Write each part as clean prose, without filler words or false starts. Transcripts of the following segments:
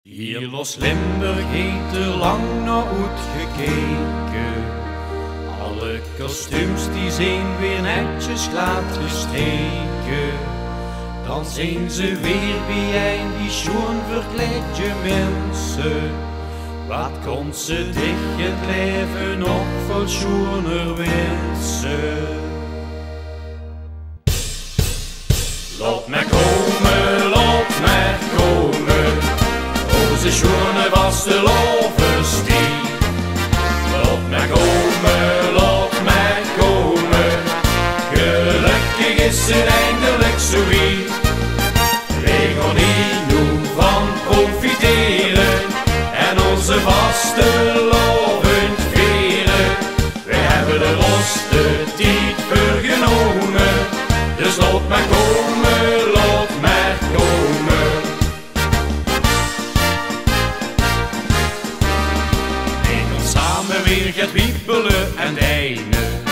Hier los Limburg heeft er lang naar uitgekeken. Alle kostuums die zijn weer netjes gladgestreken. Dan zijn ze weer bij die schoon verkleedje mensen. Wat kon ze dicht het leven nog veel schoner wensen. Laat me komen, laat me komen. Onze schoene was de lovenstier. Laat me komen, laat me komen. Gelukkig is het eindelijk zo weer. We gaan hier nu van profiteren en onze vaste loven vieren. We hebben de roste tijd vergenomen, dus laat me komen, laat me komen. Samen weer gaat wiepelen en deinen.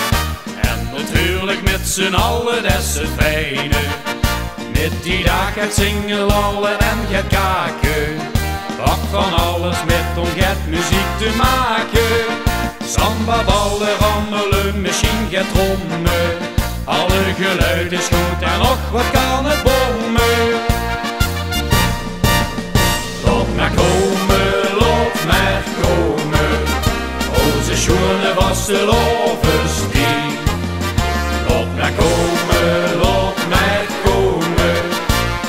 En natuurlijk met z'n allen, dat is het fijne. Met die dag gaat zingen, lallen en gaat kaken. Wat van alles met om gaat muziek te maken. Samba, ballen, rammelen, misschien gaat trommen. Alle geluid is goed en nog wat kan het bommen. Laat me komen, laat me komen. Onze schoenen was de lovenstier. Laat me komen, laat me komen.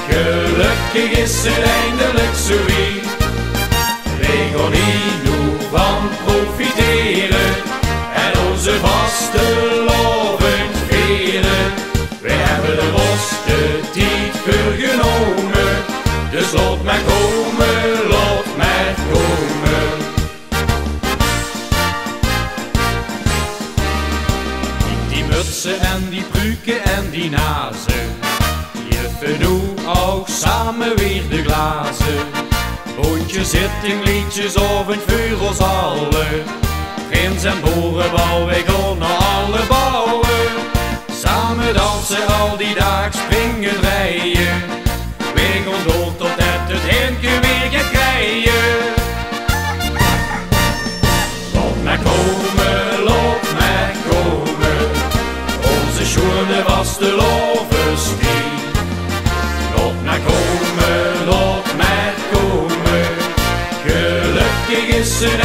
Gelukkig is het eindelijk zo weer. We gaan hier nu van profiteren en onze vaste loven vieren. We hebben de roste tijd vergenomen, dus laat me komen, laat me komen. Die mutsen en die pruiken en die nazen, juffen nu ook samen weer de glazen. Boontje zitting, liedjes of een vuur ons allen. Grins en boerenbal, we gaan naar alle bouwen. Samen dansen al die dag, springen, rijden. We gaan door tot het heenke weer gaat krijgen. Laat me komen, laat me komen. Onze schoenen was de lovenstier. Laat me komen, laat me komen. Gelukkig is het